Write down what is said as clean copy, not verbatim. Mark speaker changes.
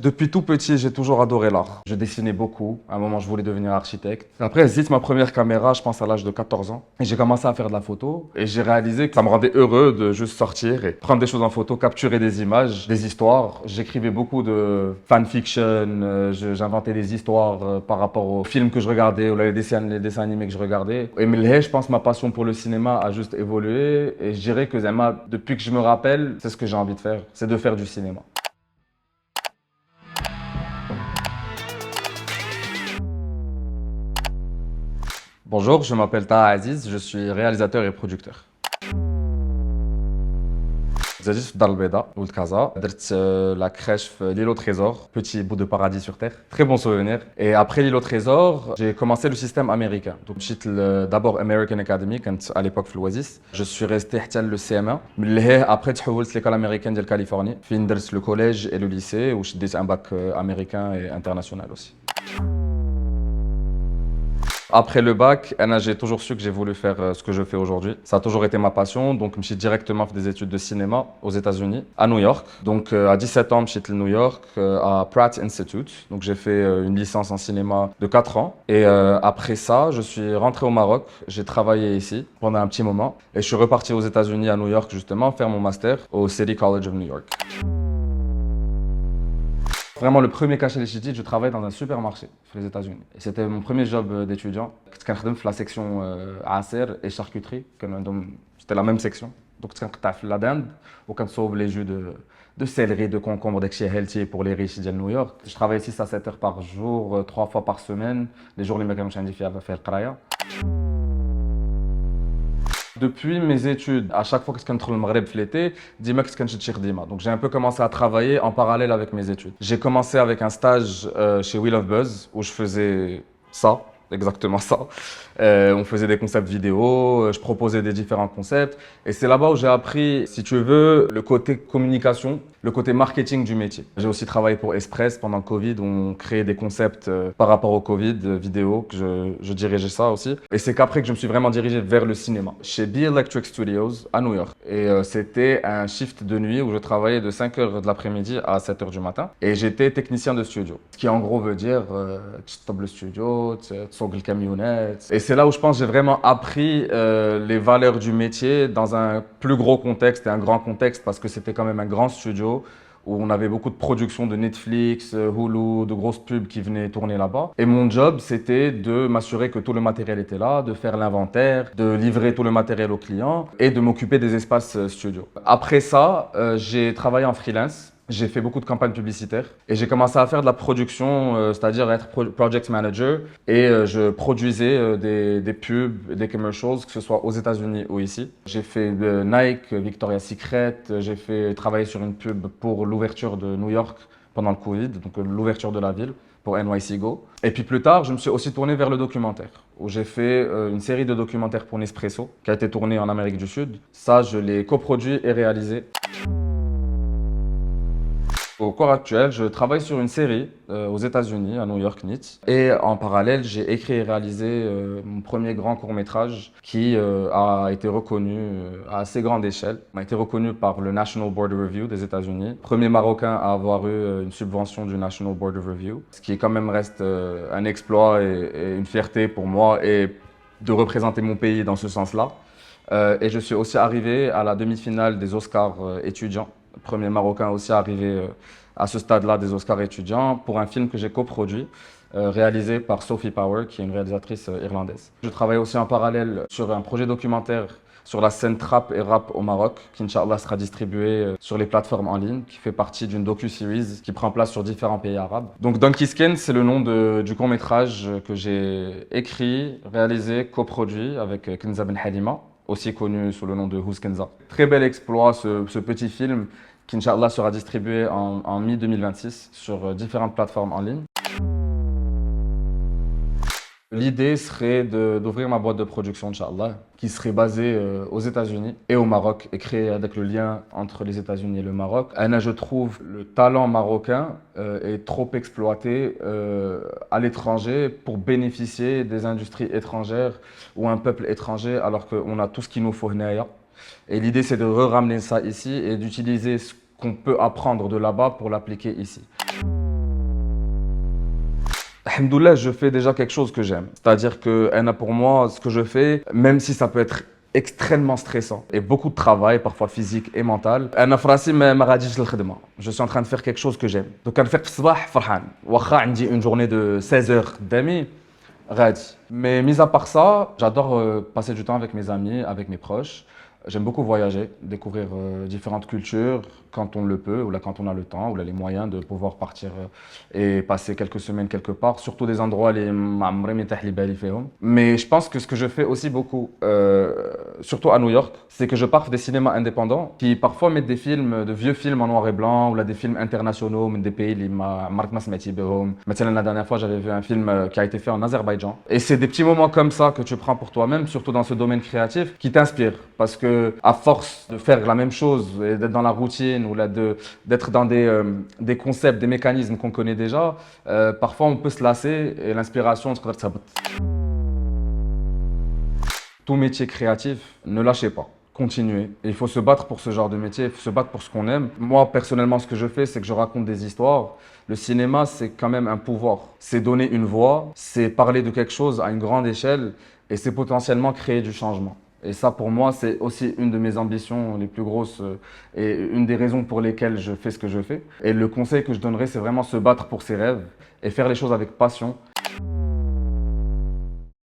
Speaker 1: depuis tout petit, j'ai toujours adoré l'art. Je dessinais beaucoup. À un moment, je voulais devenir architecte. Après, j'ai ma première caméra, je pense à l'âge de 14 ans. Et j'ai commencé à faire de la photo. Et j'ai réalisé que ça me rendait heureux de juste sortir et prendre des choses en photo, capturer des images, des histoires. J'écrivais beaucoup de fanfiction. J'inventais des histoires par rapport aux films que je regardais ou les dessins animés que je regardais. Et mais je pense que ma passion pour le cinéma a juste évolué. Et je dirais que Zema, depuis que je me rappelle, c'est ce que j'ai envie de faire. C'est de faire du cinéma. Bonjour, je m'appelle Taha Aziz, je suis réalisateur et producteur. J'ai juste في دار البيضاء ولد كازا درت la crèche l'île au trésor, petit bout de paradis sur terre, très bon souvenir. Et après l'île au trésor, j'ai commencé le système américain. Donc j'ai d'abord American Academy كانت à l'époque في l'Oasis. Je suis resté حتى le CM1. من لهيه après تحولت l'école américaine ديال كاليفورنيا فين درت le collège et le lycée وشديت un bac américain et international aussi. Après le bac, j'ai toujours su que j'ai voulu faire ce que je fais aujourd'hui. Ça a toujours été ma passion, donc je suis directement fait des études de cinéma aux États-Unis, à New York. Donc à 17 ans, je suis allé à New York, à Pratt Institute. Donc j'ai fait une licence en cinéma de 4 ans. Et après ça, je suis rentré au Maroc. J'ai travaillé ici pendant un petit moment. Et je suis reparti aux États-Unis, à New York, justement, faire mon master au City College of New York. Vraiment, le premier cachet de Chiti, je travaillais dans un supermarché aux États-Unis. Et c'était mon premier job d'étudiant. J'étais dans la section acer et charcuterie. C'était la même section. Donc, j'étais dans la dinde, où on sauve les jus de céleri, de concombre, d'excès healthy pour les riches de New York. Je travaillais 6 à 7 heures par jour, 3 fois par semaine. Les jours où je me suis fait faire le travail. Depuis mes études, à chaque fois que je rentre au Maghreb l'été, dis-moi que je suis dima. Donc j'ai un peu commencé à travailler en parallèle avec mes études. J'ai commencé avec un stage chez Wheel of Buzz où je faisais ça, exactement ça. On faisait des concepts vidéo, je proposais des différents concepts. Et c'est là-bas où j'ai appris, si tu veux, le côté communication, le côté marketing du métier. J'ai aussi travaillé pour Express pendant le Covid, où on créait des concepts par rapport au Covid, vidéo, que je dirigeais ça aussi. Et c'est qu'après que je me suis vraiment dirigé vers le cinéma, chez B Electric Studios à New York. Et c'était un shift de nuit où je travaillais de 5h de l'après-midi à 7h du matin. Et j'étais technicien de studio. Ce qui en gros veut dire, tu stoppes le studio, tu sors le camionnette. Et c'est là où je pense que j'ai vraiment appris les valeurs du métier dans un plus gros contexte et un grand contexte parce que c'était quand même un grand studio où on avait beaucoup de productions de Netflix, Hulu, de grosses pubs qui venaient tourner là-bas. Et mon job, c'était de m'assurer que tout le matériel était là, de faire l'inventaire, de livrer tout le matériel aux clients et de m'occuper des espaces studio. Après ça, j'ai travaillé en freelance. J'ai fait beaucoup de campagnes publicitaires et j'ai commencé à faire de la production, c'est-à-dire être project manager et je produisais des pubs, des commercials, que ce soit aux États-Unis ou ici. J'ai fait de Nike, Victoria's Secret, j'ai fait travailler sur une pub pour l'ouverture de New York pendant le Covid, donc l'ouverture de la ville pour NYC Go. Et puis plus tard, je me suis aussi tourné vers le documentaire, où j'ai fait une série de documentaires pour Nespresso, qui a été tournée en Amérique du Sud. Ça, je l'ai coproduit et réalisé. Au corps actuel, je travaille sur une série aux États-Unis, à New York NIT. Et en parallèle, j'ai écrit et réalisé mon premier grand court-métrage qui a été reconnu à assez grande échelle. Il a été reconnu par le National Board of Review des États-Unis. Premier Marocain à avoir eu une subvention du National Board of Review. Ce qui quand même reste un exploit et une fierté pour moi et de représenter mon pays dans ce sens-là. Et je suis aussi arrivé à la demi-finale des Oscars étudiants. Premier Marocain aussi arrivé à ce stade-là des Oscars étudiants pour un film que j'ai coproduit, réalisé par Sophie Power, qui est une réalisatrice irlandaise. Je travaille aussi en parallèle sur un projet documentaire sur la scène trap et rap au Maroc, qui Inch'Allah sera distribué sur les plateformes en ligne, qui fait partie d'une docu-series qui prend place sur différents pays arabes. Donc Donkey Skin, c'est le nom du court-métrage que j'ai écrit, réalisé, coproduit avec Kenza Ben Halima, aussi connu sous le nom de Who's Kenza. Très bel exploit, ce petit film qui, Inch'Allah, sera distribué en mi-2026 sur différentes plateformes en ligne. L'idée serait d'ouvrir ma boîte de production, Inch'Allah, qui serait basée aux États-Unis et au Maroc et créée avec le lien entre les États-Unis et le Maroc. Je trouve le talent marocain est trop exploité à l'étranger pour bénéficier des industries étrangères ou un peuple étranger alors qu'on a tout ce qu'il nous faut. Et l'idée, c'est de ramener ça ici et d'utiliser ce qu'on peut apprendre de là-bas pour l'appliquer ici. Alhamdoulilah, je fais déjà quelque chose que j'aime. C'est-à-dire que pour moi, ce que je fais, même si ça peut être extrêmement stressant et beaucoup de travail, parfois physique et mental, je suis en train de faire quelque chose que j'aime. Donc, je fais le صباح فرحان. واخا عندي une journée de 16 heures d'amis, غادي. Mais mis à part ça, j'adore passer du temps avec mes amis, avec mes proches. J'aime beaucoup voyager, découvrir différentes cultures quand on le peut, ou là quand on a le temps, ou là les moyens de pouvoir partir et passer quelques semaines quelque part, surtout des endroits les m'amré متاح لي بالي فيهم. Mais je pense que ce que je fais aussi beaucoup, surtout à New York, c'est que je pars des cinémas indépendants qui parfois mettent des films, de vieux films en noir et blanc, ou là des films internationaux, mais des pays les marque ما سمعتي بهم. Maintenant la dernière fois j'avais vu un film qui a été fait en Azerbaïdjan. Et c'est des petits moments comme ça que tu prends pour toi-même, surtout dans ce domaine créatif, qui t'inspirent. Parce que à force de faire la même chose et d'être dans la routine ou là d'être dans des concepts, des mécanismes qu'on connaît déjà, parfois on peut se lasser et l'inspiration, ça. Tout métier créatif, ne lâchez pas. Continuez. Et il faut se battre pour ce genre de métier, il faut se battre pour ce qu'on aime. Moi, personnellement, ce que je fais, c'est que je raconte des histoires. Le cinéma, c'est quand même un pouvoir. C'est donner une voix, c'est parler de quelque chose à une grande échelle et c'est potentiellement créer du changement. Et ça, pour moi, c'est aussi une de mes ambitions les plus grosses et une des raisons pour lesquelles je fais ce que je fais. Et le conseil que je donnerais, c'est vraiment se battre pour ses rêves et faire les choses avec passion